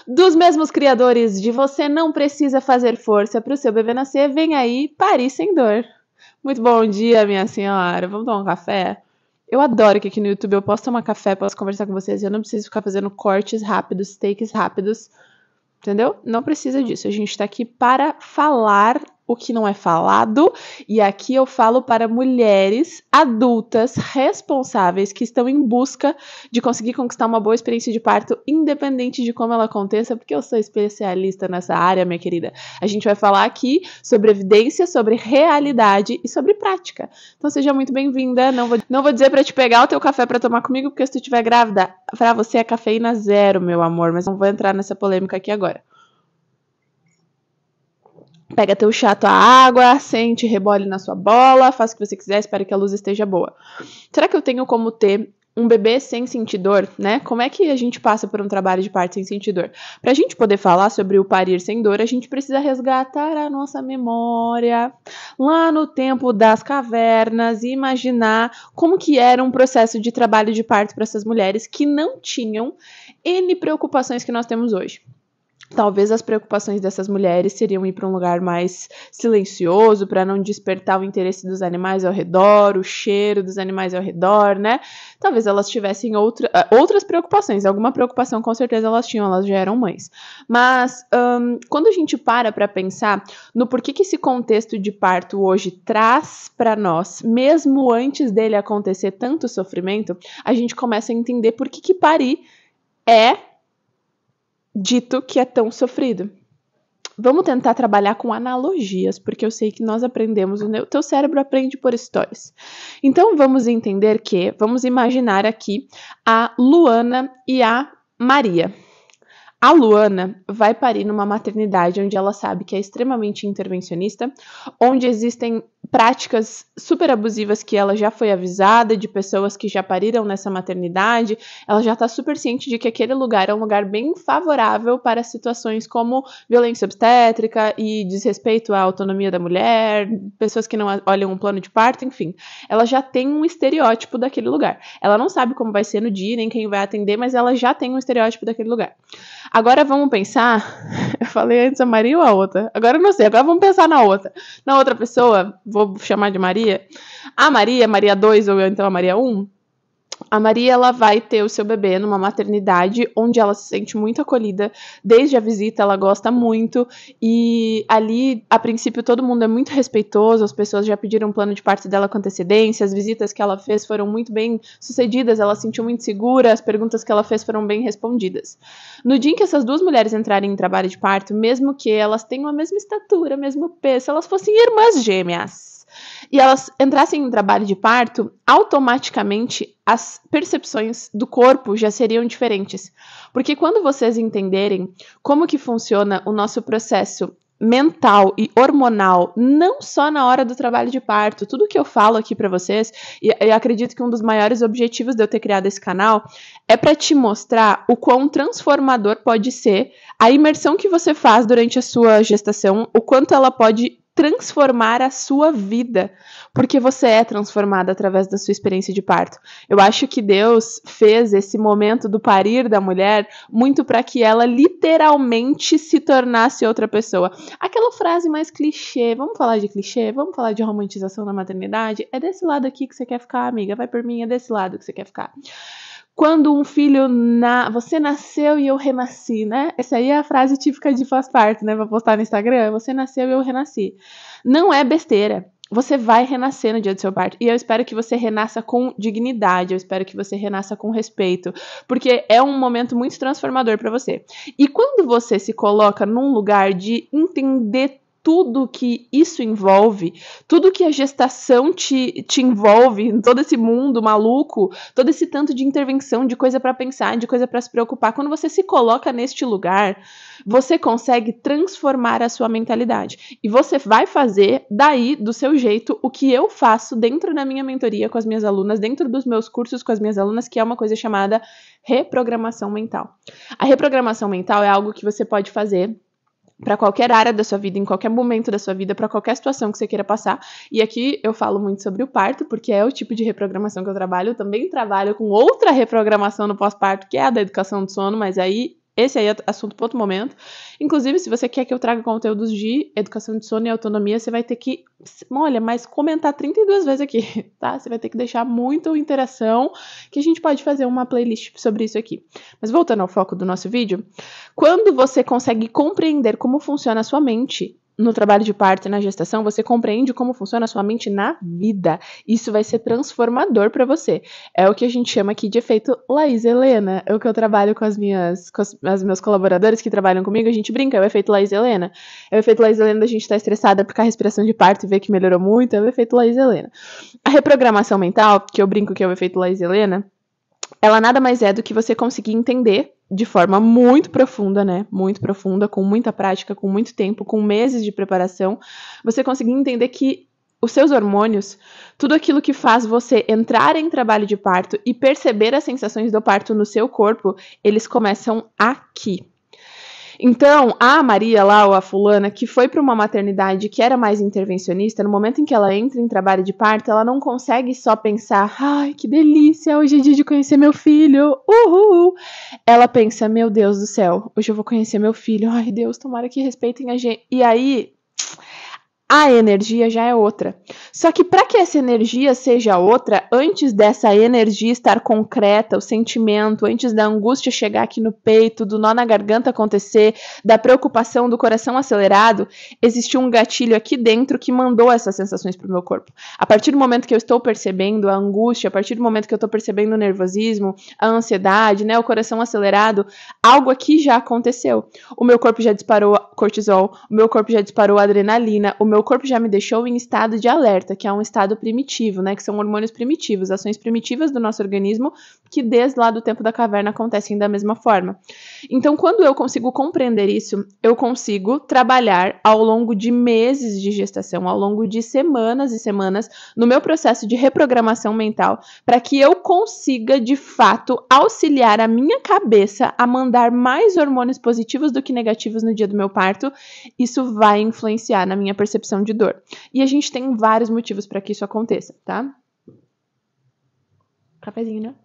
Dos mesmos criadores de Você Não Precisa Fazer Força para o Seu Bebê Nascer, vem aí Parir Sem Dor. Muito bom dia, minha senhora. Vamos tomar um café? Eu adoro que aqui no YouTube eu posso tomar café, posso conversar com vocês. Eu não preciso ficar fazendo cortes rápidos, takes rápidos. Entendeu? Não precisa disso. A gente tá aqui para falar o que não é falado. E aqui eu falo para mulheres adultas responsáveis que estão em busca de conseguir conquistar uma boa experiência de parto, independente de como ela aconteça, porque eu sou especialista nessa área, minha querida. A gente vai falar aqui sobre evidência, sobre realidade e sobre prática. Então seja muito bem-vinda. Não vou dizer para te pegar o teu café para tomar comigo, porque se tu estiver grávida, para você é cafeína zero, meu amor. Mas não vou entrar nessa polêmica aqui agora. Pega teu chá, tua água, sente, rebole na sua bola, faça o que você quiser, espero que a luz esteja boa. Será que eu tenho como ter um bebê sem sentir dor, né? Como é que a gente passa por um trabalho de parto sem sentir dor? Pra gente poder falar sobre o parir sem dor, a gente precisa resgatar a nossa memória lá no tempo das cavernas e imaginar como que era um processo de trabalho de parto para essas mulheres que não tinham N preocupações que nós temos hoje. Talvez as preocupações dessas mulheres seriam ir para um lugar mais silencioso, para não despertar o interesse dos animais ao redor, o cheiro dos animais ao redor, né? Talvez elas tivessem outras preocupações. Alguma preocupação com certeza elas tinham, elas já eram mães. Mas quando a gente para pensar no porquê que esse contexto de parto hoje traz para nós, mesmo antes dele acontecer tanto sofrimento, a gente começa a entender por que parir é dito que é tão sofrido. Vamos tentar trabalhar com analogias, porque eu sei que nós aprendemos, o teu cérebro aprende por histórias. Então vamos imaginar aqui a Luana e a Maria. A Luana vai parir numa maternidade onde ela sabe que é extremamente intervencionista, onde existem práticas super abusivas que ela já foi avisada, de pessoas que já pariram nessa maternidade. Ela já está super ciente de que aquele lugar é um lugar bem favorável para situações como violência obstétrica e desrespeito à autonomia da mulher, pessoas que não olham um plano de parto, enfim. Ela já tem um estereótipo daquele lugar. Ela não sabe como vai ser no dia, nem quem vai atender, mas ela já tem um estereótipo daquele lugar. Agora vamos pensar, eu falei antes a Maria ou a outra? Agora eu não sei, agora vamos pensar na outra. Na outra pessoa, vou chamar de Maria. A Maria 2 ou então a Maria 1. A Maria, ela vai ter o seu bebê numa maternidade onde ela se sente muito acolhida. Desde a visita, ela gosta muito. E ali, a princípio, todo mundo é muito respeitoso. As pessoas já pediram um plano de parto dela com antecedência. As visitas que ela fez foram muito bem sucedidas. Ela se sentiu muito segura. As perguntas que ela fez foram bem respondidas. No dia em que essas duas mulheres entrarem em trabalho de parto, mesmo que elas tenham a mesma estatura, mesmo peso, se elas fossem irmãs gêmeas, e elas entrassem em trabalho de parto, automaticamente as percepções do corpo já seriam diferentes. Porque quando vocês entenderem como que funciona o nosso processo mental e hormonal, não só na hora do trabalho de parto, tudo que eu falo aqui para vocês, e eu acredito que um dos maiores objetivos de eu ter criado esse canal é para te mostrar o quão transformador pode ser a imersão que você faz durante a sua gestação, o quanto ela pode transformar a sua vida, porque você é transformada através da sua experiência de parto. Eu acho que Deus fez esse momento do parir da mulher muito para que ela literalmente se tornasse outra pessoa. Aquela frase mais clichê, vamos falar de clichê? Vamos falar de romantização da maternidade? É desse lado aqui que você quer ficar, amiga? Vai por mim, é desse lado que você quer ficar. Quando um filho, você nasceu e eu renasci, né? Essa aí é a frase típica de pós-parto, né? Vou postar no Instagram, você nasceu e eu renasci. Não é besteira. Você vai renascer no dia do seu parto. E eu espero que você renasça com dignidade, eu espero que você renasça com respeito, porque é um momento muito transformador para você. E quando você se coloca num lugar de entender tudo que isso envolve, tudo que a gestação te envolve, todo esse mundo maluco, todo esse tanto de intervenção, de coisa para pensar, de coisa para se preocupar, quando você se coloca neste lugar, você consegue transformar a sua mentalidade. E você vai fazer daí, do seu jeito, o que eu faço dentro da minha mentoria com as minhas alunas, dentro dos meus cursos com as minhas alunas, que é uma coisa chamada reprogramação mental. A reprogramação mental é algo que você pode fazer para qualquer área da sua vida, em qualquer momento da sua vida, para qualquer situação que você queira passar. E aqui eu falo muito sobre o parto, porque é o tipo de reprogramação que eu trabalho. Eu também trabalho com outra reprogramação no pós-parto, que é a da educação do sono, mas aí esse aí é assunto para outro momento. Inclusive, se você quer que eu traga conteúdos de educação de sono e autonomia, você vai ter que, olha, mas comentar 32 vezes aqui, tá? Você vai ter que deixar muita interação, que a gente pode fazer uma playlist sobre isso aqui. Mas voltando ao foco do nosso vídeo, quando você consegue compreender como funciona a sua mente no trabalho de parto e na gestação, você compreende como funciona a sua mente na vida. Isso vai ser transformador para você. É o que a gente chama aqui de efeito Laís Helena. É o que eu trabalho com os meus colaboradores que trabalham comigo, a gente brinca, é o efeito Laís Helena. É o efeito Laís Helena da gente estar estressada porque a respiração de parto e ver que melhorou muito, é o efeito Laís Helena. A reprogramação mental, que eu brinco que é o efeito Laís Helena, ela nada mais é do que você conseguir entender de forma muito profunda, né? Muito profunda, com muita prática, com muito tempo, com meses de preparação, você conseguir entender que os seus hormônios, tudo aquilo que faz você entrar em trabalho de parto e perceber as sensações do parto no seu corpo, eles começam aqui. Então, a Maria lá, ou a fulana, que foi para uma maternidade que era mais intervencionista, no momento em que ela entra em trabalho de parto, ela não consegue só pensar, ai, que delícia, hoje é dia de conhecer meu filho, uhul. Ela pensa, meu Deus do céu, hoje eu vou conhecer meu filho, ai Deus, tomara que respeitem a gente. E aí, a energia já é outra. Só que para que essa energia seja outra, antes dessa energia estar concreta, o sentimento, antes da angústia chegar aqui no peito, do nó na garganta acontecer, da preocupação, do coração acelerado, existiu um gatilho aqui dentro que mandou essas sensações para o meu corpo. A partir do momento que eu estou percebendo a angústia, a partir do momento que eu estou percebendo o nervosismo, a ansiedade, né, o coração acelerado, algo aqui já aconteceu. O meu corpo já disparou cortisol, o meu corpo já disparou adrenalina, o meu corpo já me deixou em estado de alerta, que é um estado primitivo, né, que são hormônios primitivos, ações primitivas do nosso organismo, que desde lá do tempo da caverna acontecem da mesma forma. Então, quando eu consigo compreender isso, eu consigo trabalhar ao longo de meses de gestação, ao longo de semanas e semanas, no meu processo de reprogramação mental, para que eu consiga, de fato, auxiliar a minha cabeça a mandar mais hormônios positivos do que negativos no dia do meu parto. Isso vai influenciar na minha percepção de dor. E a gente tem vários motivos para que isso aconteça, tá? Cafezinho, né?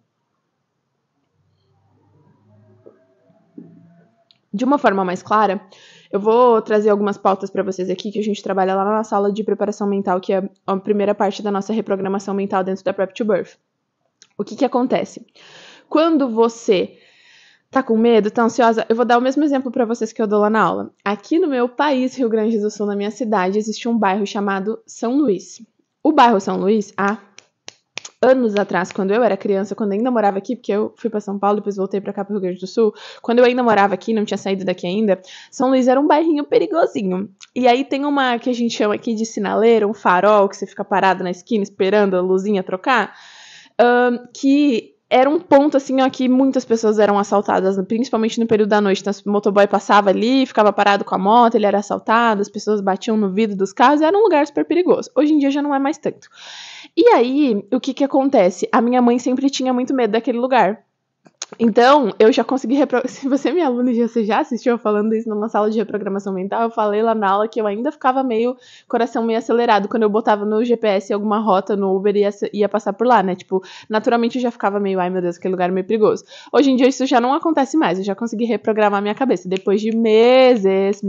De uma forma mais clara, eu vou trazer algumas pautas para vocês aqui que a gente trabalha lá na sala de preparação mental, que é a primeira parte da nossa reprogramação mental dentro da Prep to Birth. O que acontece? Quando você tá com medo, tá ansiosa? Eu vou dar o mesmo exemplo para vocês que eu dou lá na aula. Aqui no meu país, Rio Grande do Sul, na minha cidade, existe um bairro chamado São Luís. O bairro São Luís, há anos atrás, quando eu era criança, quando eu ainda morava aqui, porque eu fui para São Paulo, depois voltei para cá, pro Rio Grande do Sul, quando eu ainda morava aqui, não tinha saído daqui ainda, São Luís era um bairrinho perigosinho. E aí tem uma que a gente chama aqui de sinaleira, um farol, que você fica parado na esquina esperando a luzinha trocar, que era um ponto, assim, ó, que muitas pessoas eram assaltadas, principalmente no período da noite. Então, o motoboy passava ali, ficava parado com a moto, ele era assaltado, as pessoas batiam no vidro dos carros, era um lugar super perigoso. Hoje em dia já não é mais tanto. E aí, o que acontece? A minha mãe sempre tinha muito medo daquele lugar. Então, eu já consegui se você é minha aluna e você já assistiu eu falando isso numa sala de reprogramação mental, eu falei lá na aula que eu ainda ficava coração meio acelerado quando eu botava no GPS alguma rota no Uber e ia passar por lá, né? Tipo, naturalmente eu já ficava meio, ai meu Deus, aquele lugar é meio perigoso. Hoje em dia isso já não acontece mais, eu já consegui reprogramar minha cabeça, depois de meses.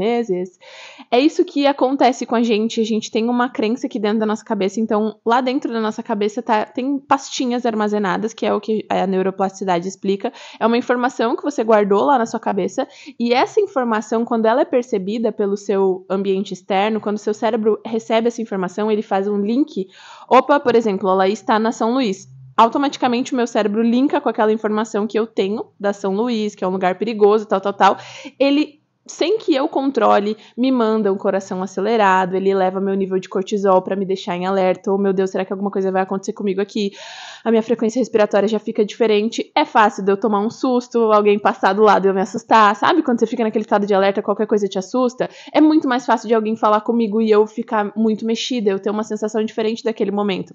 É isso que acontece com a gente tem uma crença aqui dentro da nossa cabeça, então lá dentro da nossa cabeça tem pastinhas armazenadas, que é o que a neuroplasticidade explica. É uma informação que você guardou lá na sua cabeça, e essa informação, quando ela é percebida pelo seu ambiente externo, quando o seu cérebro recebe essa informação, ele faz um link. Opa, por exemplo, ela está na São Luís. Automaticamente o meu cérebro linka com aquela informação que eu tenho da São Luís, que é um lugar perigoso, tal. Ele, sem que eu controle, me manda um coração acelerado, ele eleva meu nível de cortisol para me deixar em alerta. Oh, meu Deus, será que alguma coisa vai acontecer comigo aqui? A minha frequência respiratória já fica diferente. É fácil de eu tomar um susto, alguém passar do lado e eu me assustar. Sabe quando você fica naquele estado de alerta, qualquer coisa te assusta? É muito mais fácil de alguém falar comigo e eu ficar muito mexida, eu ter uma sensação diferente daquele momento.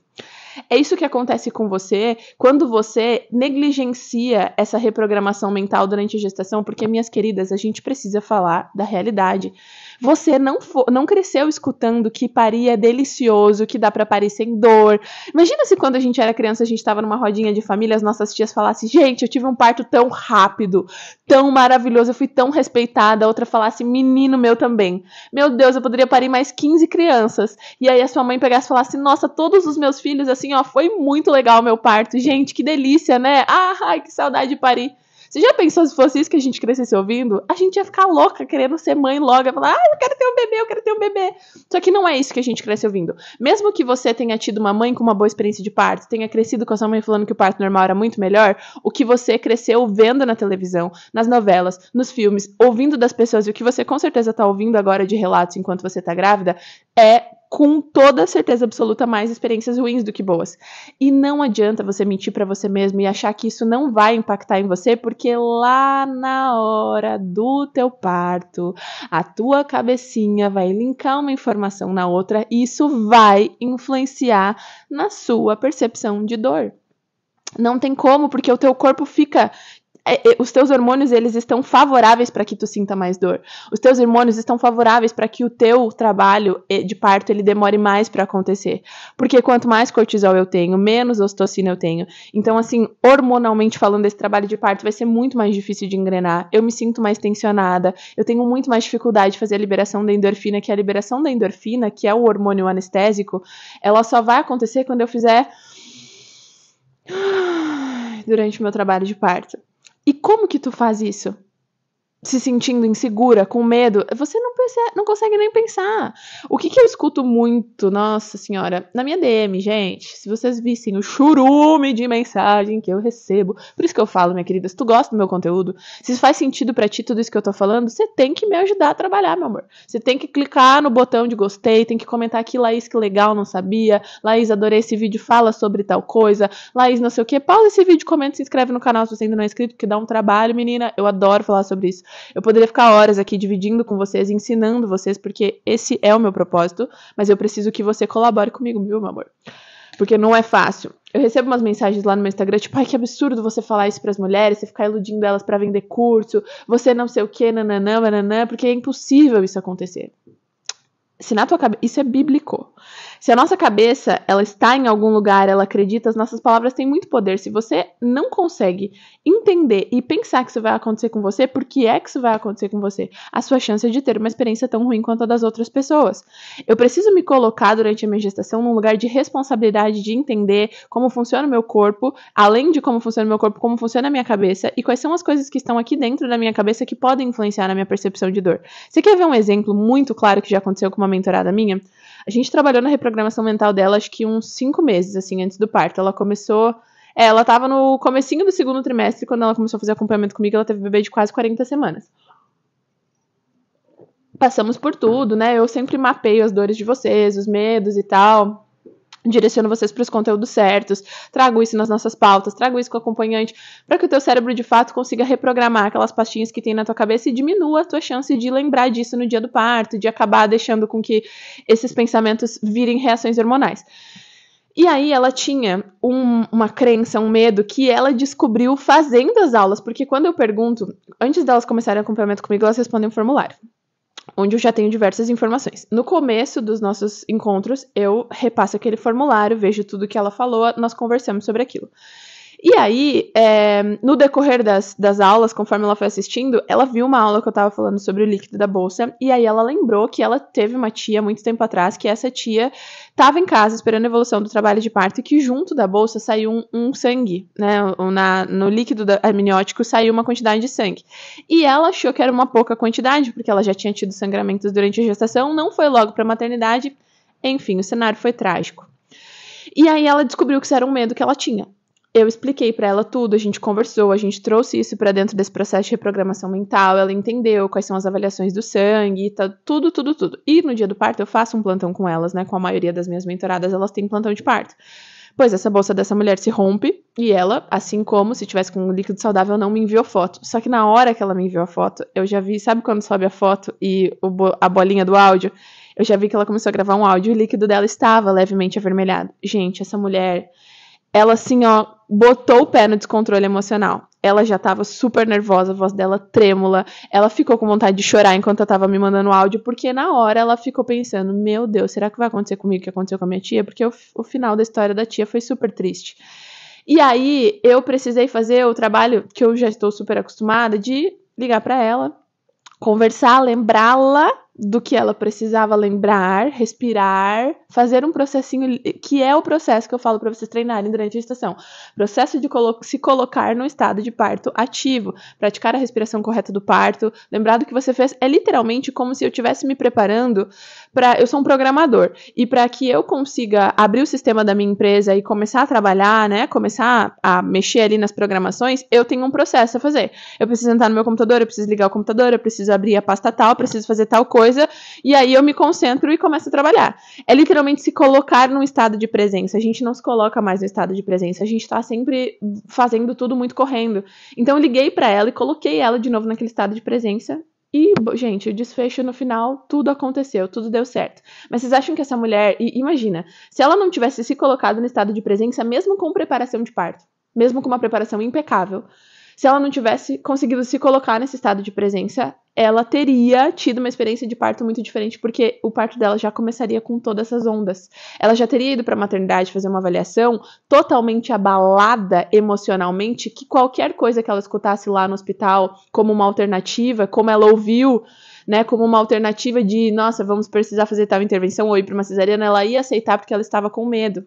É isso que acontece com você quando você negligencia essa reprogramação mental durante a gestação, porque, minhas queridas, a gente precisa falar da realidade. Você não cresceu escutando que parir é delicioso, que dá pra parir sem dor. Imagina se quando a gente era criança, a gente tava numa rodinha de família, as nossas tias falassem, gente, eu tive um parto tão rápido, tão maravilhoso, eu fui tão respeitada. A outra falasse, menino meu também. Meu Deus, eu poderia parir mais 15 crianças. E aí a sua mãe pegasse e falasse, nossa, todos os meus filhos, assim, ó, foi muito legal o meu parto. Gente, que delícia, né? Ai, que saudade de parir. Você já pensou se fosse isso que a gente crescesse ouvindo? A gente ia ficar louca querendo ser mãe logo, ia falar, eu quero ter um bebê, eu quero ter um bebê. Só que não é isso que a gente cresce ouvindo. Mesmo que você tenha tido uma mãe com uma boa experiência de parto, tenha crescido com a sua mãe falando que o parto normal era muito melhor, o que você cresceu vendo na televisão, nas novelas, nos filmes, ouvindo das pessoas, e o que você com certeza está ouvindo agora de relatos enquanto você está grávida, é com toda certeza absoluta mais experiências ruins do que boas. E não adianta você mentir pra você mesmo e achar que isso não vai impactar em você, porque lá na hora do teu parto, a tua cabecinha vai linkar uma informação na outra e isso vai influenciar na sua percepção de dor. Não tem como, porque o teu corpo fica... Os teus hormônios, eles estão favoráveis para que tu sinta mais dor. Os teus hormônios estão favoráveis para que o teu trabalho de parto, ele demore mais para acontecer. Porque quanto mais cortisol eu tenho, menos ocitocina eu tenho. Então, assim, hormonalmente falando, esse trabalho de parto vai ser muito mais difícil de engrenar. Eu me sinto mais tensionada. Eu tenho muito mais dificuldade de fazer a liberação da endorfina, que a liberação da endorfina, que é o hormônio anestésico, ela só vai acontecer quando eu fizer durante o meu trabalho de parto. E como que tu faz isso? Se sentindo insegura, com medo, você não consegue nem pensar. O que eu escuto muito, nossa senhora, na minha DM, gente, se vocês vissem o churume de mensagem que eu recebo, por isso que eu falo, minha querida, se tu gosta do meu conteúdo, se faz sentido pra ti tudo isso que eu tô falando, você tem que me ajudar a trabalhar, meu amor. Você tem que clicar no botão de gostei, tem que comentar aqui, Laís, que legal, não sabia, Laís, adorei esse vídeo, fala sobre tal coisa, Laís, não sei o que, pausa esse vídeo, comenta, se inscreve no canal se você ainda não é inscrito, que dá um trabalho, menina, eu adoro falar sobre isso. Eu poderia ficar horas aqui dividindo com vocês, ensinando vocês, porque esse é o meu propósito, mas eu preciso que você colabore comigo, viu, meu amor? Porque não é fácil. Eu recebo umas mensagens lá no meu Instagram, tipo, ai, que absurdo você falar isso pras mulheres, você ficar iludindo elas pra vender curso, você não sei o que, nananã, porque é impossível isso acontecer. Se na tua cabeça, isso é bíblico. Se a nossa cabeça, ela está em algum lugar, ela acredita, as nossas palavras têm muito poder. Se você não consegue entender e pensar que isso vai acontecer com você, por que é que isso vai acontecer com você? A sua chance é de ter uma experiência tão ruim quanto a das outras pessoas. Eu preciso me colocar durante a minha gestação num lugar de responsabilidade, de entender como funciona o meu corpo, além de como funciona o meu corpo, como funciona a minha cabeça e quais são as coisas que estão aqui dentro da minha cabeça que podem influenciar na minha percepção de dor. Você quer ver um exemplo muito claro que já aconteceu com uma mentorada minha? A gente trabalhou na reprogramação mental dela, acho que uns 5 meses, assim, antes do parto. Ela começou... ela tava no comecinho do segundo trimestre, quando ela começou a fazer acompanhamento comigo, ela teve um bebê de quase 40 semanas. Passamos por tudo, né? Eu sempre mapeio as dores de vocês, os medos e tal. Direciono vocês para os conteúdos certos, trago isso nas nossas pautas, trago isso com o acompanhante, para que o teu cérebro de fato consiga reprogramar aquelas pastinhas que tem na tua cabeça e diminua a tua chance de lembrar disso no dia do parto, de acabar deixando com que esses pensamentos virem reações hormonais. E aí ela tinha uma crença, um medo que ela descobriu fazendo as aulas, porque quando eu pergunto, antes delas começarem o acompanhamento comigo, elas respondem um formulário, onde eu já tenho diversas informações. No começo dos nossos encontros, eu repasso aquele formulário, vejo tudo que ela falou, nós conversamos sobre aquilo. E aí, no decorrer das aulas, conforme ela foi assistindo, ela viu uma aula que eu tava falando sobre o líquido da bolsa, e aí ela lembrou que ela teve uma tia muito tempo atrás, que essa tia tava em casa esperando a evolução do trabalho de parto, e que junto da bolsa saiu um sangue, né, no líquido amniótico saiu uma quantidade de sangue. E ela achou que era uma pouca quantidade, porque ela já tinha tido sangramentos durante a gestação, não foi logo pra maternidade, enfim, o cenário foi trágico. E aí ela descobriu que isso era um medo que ela tinha. Eu expliquei pra ela tudo, a gente conversou, a gente trouxe isso pra dentro desse processo de reprogramação mental, ela entendeu quais são as avaliações do sangue, tá, tudo. E no dia do parto eu faço um plantão com elas, né, com a maioria das minhas mentoradas, elas têm plantão de parto. Pois essa bolsa dessa mulher se rompe e ela, assim como se tivesse com um líquido saudável, não me enviou foto. Só que na hora que ela me enviou a foto, eu já vi, sabe quando sobe a foto e a bolinha do áudio? Eu já vi que ela começou a gravar um áudio e o líquido dela estava levemente avermelhado. Gente, essa mulher, ela assim, ó, botou o pé no descontrole emocional. Ela já tava super nervosa, a voz dela trêmula. Ela ficou com vontade de chorar enquanto eu tava me mandando áudio, porque na hora ela ficou pensando, meu Deus, será que vai acontecer comigo o que aconteceu com a minha tia? Porque o final da história da tia foi super triste. E aí, eu precisei fazer o trabalho que eu já estou super acostumada de ligar pra ela, conversar, lembrá-la do que ela precisava lembrar, respirar, fazer um processinho, que é o processo que eu falo para vocês treinarem durante a gestação. Processo de se colocar no estado de parto ativo, praticar a respiração correta do parto, lembrar do que você fez, é literalmente como se eu estivesse me preparando para... Eu sou um programador, e para que eu consiga abrir o sistema da minha empresa e começar a trabalhar, né, começar a mexer ali nas programações, eu tenho um processo a fazer. Eu preciso entrar no meu computador, eu preciso ligar o computador, eu preciso abrir a pasta tal, eu preciso fazer tal coisa, e aí eu me concentro e começo a trabalhar. É literalmente se colocar num estado de presença. A gente não se coloca mais no estado de presença, a gente tá sempre fazendo tudo muito correndo. Então eu liguei pra ela e coloquei ela de novo naquele estado de presença. E, gente, o desfecho no final, tudo aconteceu, tudo deu certo. Mas vocês acham que essa mulher, imagina, se ela não tivesse se colocado no estado de presença, mesmo com preparação de parto, mesmo com uma preparação impecável, se ela não tivesse conseguido se colocar nesse estado de presença, ela teria tido uma experiência de parto muito diferente, porque o parto dela já começaria com todas essas ondas. Ela já teria ido para a maternidade fazer uma avaliação totalmente abalada emocionalmente, que qualquer coisa que ela escutasse lá no hospital como uma alternativa, como ela ouviu, né, como uma alternativa de, nossa, vamos precisar fazer tal intervenção ou ir para uma cesariana, ela ia aceitar porque ela estava com medo.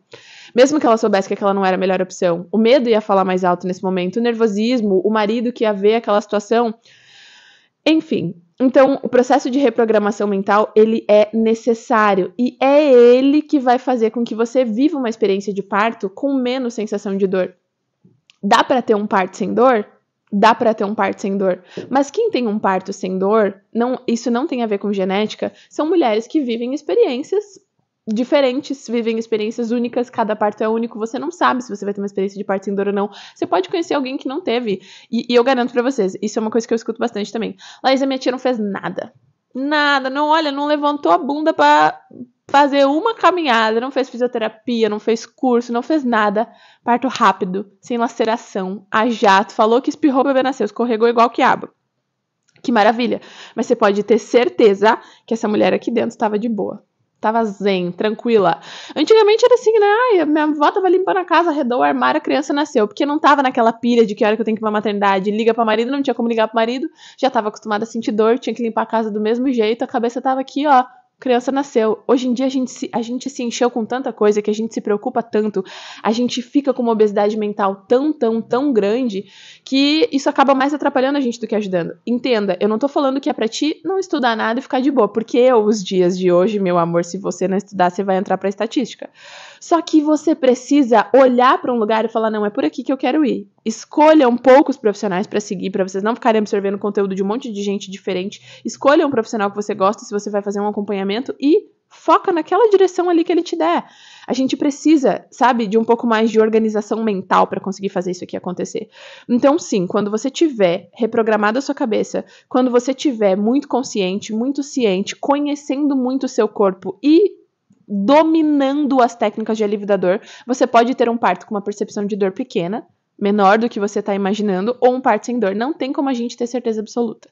Mesmo que ela soubesse que aquela não era a melhor opção. O medo ia falar mais alto nesse momento, o nervosismo, o marido que ia ver aquela situação. Enfim, então o processo de reprogramação mental, ele é necessário e é ele que vai fazer com que você viva uma experiência de parto com menos sensação de dor. Dá para ter um parto sem dor? Dá para ter um parto sem dor. Mas quem tem um parto sem dor, isso não tem a ver com genética, são mulheres que vivem experiências diferentes, vivem experiências únicas, cada parto é único, você não sabe se você vai ter uma experiência de parto sem dor ou não, você pode conhecer alguém que não teve, e eu garanto pra vocês, isso é uma coisa que eu escuto bastante também, Laísa, minha tia não fez nada, não levantou a bunda pra fazer uma caminhada, não fez fisioterapia, não fez curso, não fez nada, parto rápido, sem laceração, a jato, falou que espirrou, o bebê nasceu, escorregou igual quiabo. Que maravilha, mas você pode ter certeza que essa mulher aqui dentro estava de boa. Tava zen, tranquila. Antigamente era assim, né? Ai, minha avó tava limpando a casa, arredou o armário, a criança nasceu. Porque não tava naquela pilha de que hora que eu tenho que ir pra maternidade, liga pra marido, não tinha como ligar pro marido. Já tava acostumada a sentir dor, tinha que limpar a casa do mesmo jeito. A cabeça tava aqui, ó. Criança nasceu. Hoje em dia a gente se encheu com tanta coisa, que a gente se preocupa tanto, a gente fica com uma obesidade mental tão grande, que isso acaba mais atrapalhando a gente do que ajudando. Entenda, eu não tô falando que é pra ti não estudar nada e ficar de boa, porque os dias de hoje, meu amor, se você não estudar, você vai entrar pra estatística. Só que você precisa olhar pra um lugar e falar, não, é por aqui que eu quero ir. Escolham poucos profissionais pra seguir, pra vocês não ficarem absorvendo conteúdo de um monte de gente diferente. Escolha um profissional que você gosta, se você vai fazer um acompanhamento, e foca naquela direção ali que ele te der. A gente precisa, sabe, de um pouco mais de organização mental para conseguir fazer isso aqui acontecer. Então, sim, quando você tiver reprogramado a sua cabeça, quando você tiver muito consciente, muito ciente, conhecendo muito o seu corpo e dominando as técnicas de alívio da dor, você pode ter um parto com uma percepção de dor pequena, menor do que você está imaginando, ou um parto sem dor. Não tem como a gente ter certeza absoluta.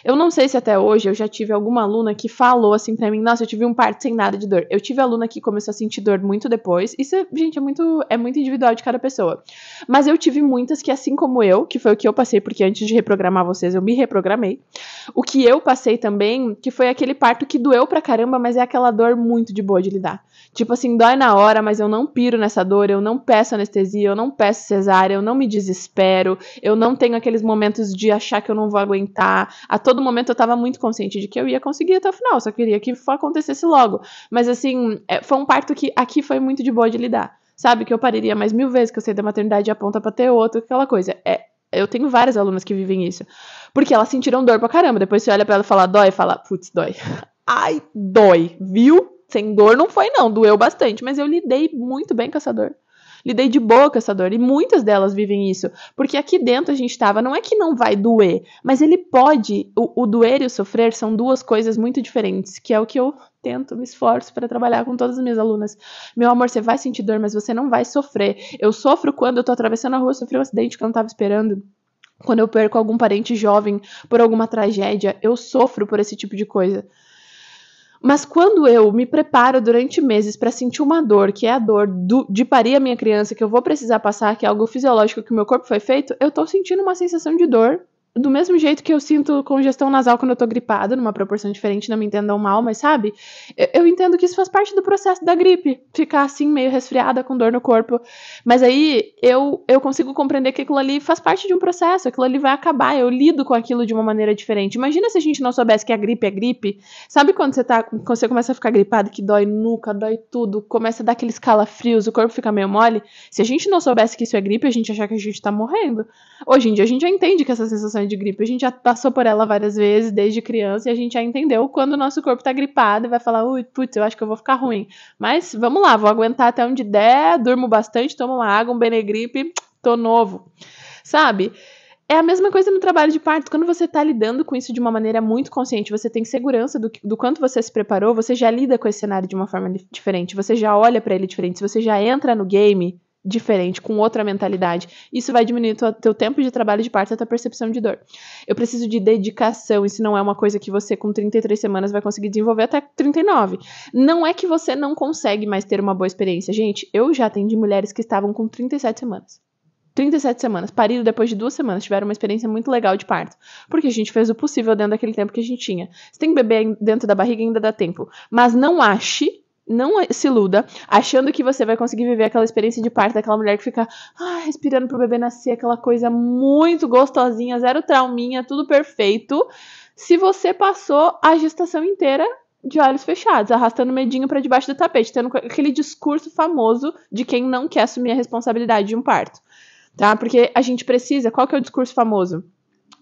Eu não sei se até hoje eu já tive alguma aluna que falou assim pra mim, nossa, eu tive um parto sem nada de dor. Eu tive aluna que começou a sentir dor muito depois. Isso, gente, é muito individual de cada pessoa. Mas eu tive muitas que, assim como eu, que foi o que eu passei, porque antes de reprogramar vocês, eu me reprogramei. O que eu passei também, que foi aquele parto que doeu pra caramba, mas é aquela dor muito de boa de lidar. Tipo assim, dói na hora, mas eu não piro nessa dor, eu não peço anestesia, eu não peço cesárea, eu não me desespero, eu não tenho aqueles momentos de achar que eu não vou aguentar. A todo momento eu tava muito consciente de que eu ia conseguir até o final, só queria que acontecesse logo. Mas assim, foi um parto que aqui foi muito de boa de lidar. Sabe, que eu pariria mais 1000 vezes, que eu saí da maternidade e aponta pra ter outro, aquela coisa. Eu tenho várias alunas que vivem isso. Porque elas sentiram dor pra caramba. Depois você olha pra ela e fala, dói? E fala, putz, dói. Ai, dói, viu? Sem dor não foi não, doeu bastante. Mas eu lidei muito bem com essa dor. lidei de boa com essa dor, e muitas delas vivem isso, porque aqui dentro a gente tava, não é que não vai doer, mas ele pode, o doer e o sofrer são duas coisas muito diferentes, que é o que eu tento, me esforço para trabalhar com todas as minhas alunas. Meu amor, você vai sentir dor, mas você não vai sofrer. Eu sofro quando eu tô atravessando a rua, sofri um acidente que eu não tava esperando. Quando eu perco algum parente jovem por alguma tragédia, eu sofro por esse tipo de coisa. Mas quando eu me preparo durante meses para sentir uma dor, que é a dor de parir a minha criança, que eu vou precisar passar, que é algo fisiológico que o meu corpo foi feito, eu tô sentindo uma sensação de dor. Do mesmo jeito que eu sinto congestão nasal quando eu tô gripada, numa proporção diferente, não me entendam mal, mas sabe? Eu entendo que isso faz parte do processo da gripe, ficar assim meio resfriada, com dor no corpo. Mas aí eu consigo compreender que aquilo ali faz parte de um processo, aquilo ali vai acabar, eu lido com aquilo de uma maneira diferente. Imagina se a gente não soubesse que a gripe é gripe. Sabe quando você começa a ficar gripado, que dói nuca, dói tudo, começa a dar aqueles calafrios, o corpo fica meio mole? Se a gente não soubesse que isso é gripe, a gente ia achar que a gente tá morrendo. Hoje em dia a gente já entende que essa sensação de gripe, a gente já passou por ela várias vezes desde criança e a gente já entendeu quando o nosso corpo tá gripado e vai falar, ui, putz, eu acho que eu vou ficar ruim. Mas vamos lá, vou aguentar até onde der, durmo bastante, tomo uma água, um Benegripe, tô novo. Sabe? É a mesma coisa no trabalho de parto. Quando você tá lidando com isso de uma maneira muito consciente, você tem segurança do quanto você se preparou, você já lida com esse cenário de uma forma diferente, você já olha pra ele diferente, você já entra no game diferente, com outra mentalidade. Isso vai diminuir teu tempo de trabalho de parto e a tua percepção de dor. Eu preciso de dedicação, isso não é uma coisa que você com 33 semanas vai conseguir desenvolver até 39. Não é que você não consegue mais ter uma boa experiência. Gente, eu já atendi mulheres que estavam com 37 semanas. 37 semanas, parido depois de 2 semanas, tiveram uma experiência muito legal de parto. Porque a gente fez o possível dentro daquele tempo que a gente tinha. Se tem bebê dentro da barriga, ainda dá tempo. Mas não se iluda, achando que você vai conseguir viver aquela experiência de parto daquela mulher que fica respirando pro bebê nascer, aquela coisa muito gostosinha, zero trauminha, tudo perfeito, se você passou a gestação inteira de olhos fechados, arrastando medinho pra debaixo do tapete, tendo aquele discurso famoso de quem não quer assumir a responsabilidade de um parto, tá? Porque a gente precisa, qual que é o discurso famoso?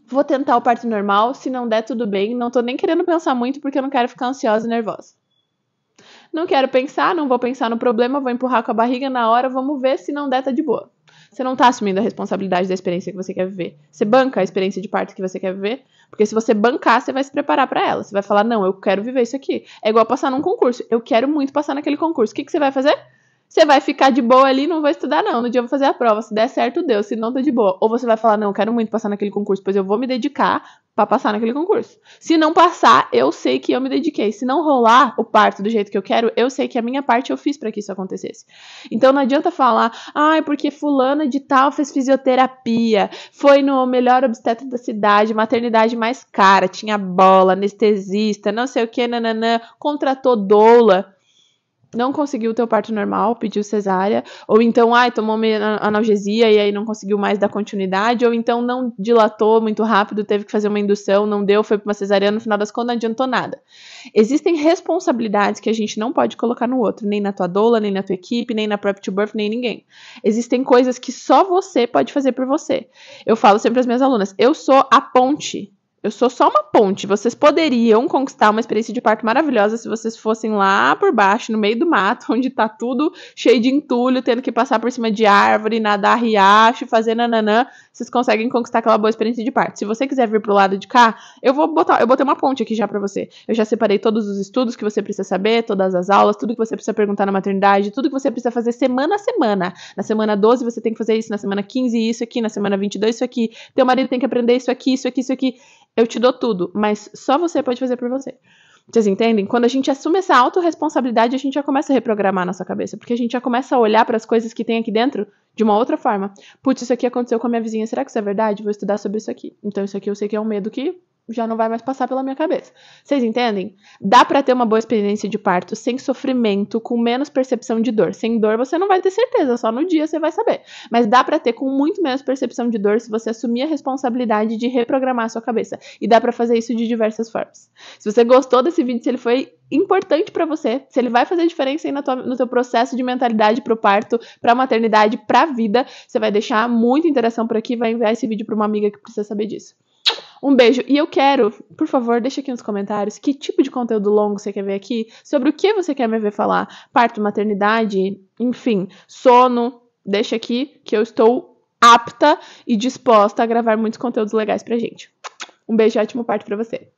Vou tentar o parto normal, se não der tudo bem, não tô nem querendo pensar muito porque eu não quero ficar ansiosa e nervosa. Não quero pensar, não vou pensar no problema, vou empurrar com a barriga na hora, vamos ver, se não der, tá de boa. Você não tá assumindo a responsabilidade da experiência que você quer viver. Você banca a experiência de parto que você quer viver, porque se você bancar, você vai se preparar pra ela. Você vai falar, não, eu quero viver isso aqui. É igual passar num concurso. Eu quero muito passar naquele concurso. O que você vai fazer? Você vai ficar de boa ali, não vou estudar não, no dia eu vou fazer a prova, se der certo, deu, se não, tá de boa. Ou você vai falar, não, eu quero muito passar naquele concurso, pois eu vou me dedicar pra passar naquele concurso. Se não passar, eu sei que eu me dediquei. Se não rolar o parto do jeito que eu quero, eu sei que a minha parte eu fiz pra que isso acontecesse. Então não adianta falar, porque fulana de tal fez fisioterapia, foi no melhor obstetra da cidade, maternidade mais cara, tinha bola, anestesista, não sei o que, nananã, contratou doula. Não conseguiu ter o parto normal, pediu cesárea, ou então, tomou uma analgesia e aí não conseguiu mais dar continuidade, ou então não dilatou muito rápido, teve que fazer uma indução, não deu, foi para uma cesariana, no final das contas não adiantou nada. Existem responsabilidades que a gente não pode colocar no outro, nem na tua doula, nem na tua equipe, nem na Prep to Birth, nem ninguém. Existem coisas que só você pode fazer por você. Eu falo sempre às minhas alunas, eu sou a ponte. Eu sou só uma ponte. Vocês poderiam conquistar uma experiência de parto maravilhosa se vocês fossem lá por baixo, no meio do mato, onde tá tudo cheio de entulho, tendo que passar por cima de árvore, nadar riacho, fazer nananã. Vocês conseguem conquistar aquela boa experiência de parto. Se você quiser vir pro lado de cá, eu botei uma ponte aqui já pra você. Eu já separei todos os estudos que você precisa saber, todas as aulas, tudo que você precisa perguntar na maternidade, tudo que você precisa fazer semana a semana. Na semana 12 você tem que fazer isso, na semana 15 isso aqui, na semana 22 isso aqui. Teu marido tem que aprender isso aqui, isso aqui, isso aqui. Eu te dou tudo, mas só você pode fazer por você. Vocês entendem? Quando a gente assume essa autorresponsabilidade, a gente já começa a reprogramar a nossa cabeça, porque a gente já começa a olhar para as coisas que tem aqui dentro de uma outra forma. Putz, isso aqui aconteceu com a minha vizinha, será que isso é verdade? Vou estudar sobre isso aqui. Então isso aqui eu sei que é um medo que já não vai mais passar pela minha cabeça. Vocês entendem? Dá pra ter uma boa experiência de parto sem sofrimento, com menos percepção de dor. Sem dor você não vai ter certeza, só no dia você vai saber. Mas dá pra ter com muito menos percepção de dor se você assumir a responsabilidade de reprogramar a sua cabeça. E dá pra fazer isso de diversas formas. Se você gostou desse vídeo, se ele foi importante pra você, se ele vai fazer diferença aí no teu processo de mentalidade pro parto, pra maternidade, pra vida, você vai deixar muita interação por aqui, vai enviar esse vídeo pra uma amiga que precisa saber disso. Um beijo. E eu quero, por favor, deixa aqui nos comentários que tipo de conteúdo longo você quer ver aqui, sobre o que você quer me ver falar. Parto, maternidade, enfim, sono, deixa aqui que eu estou apta e disposta a gravar muitos conteúdos legais pra gente. Um beijo e ótimo parto pra você.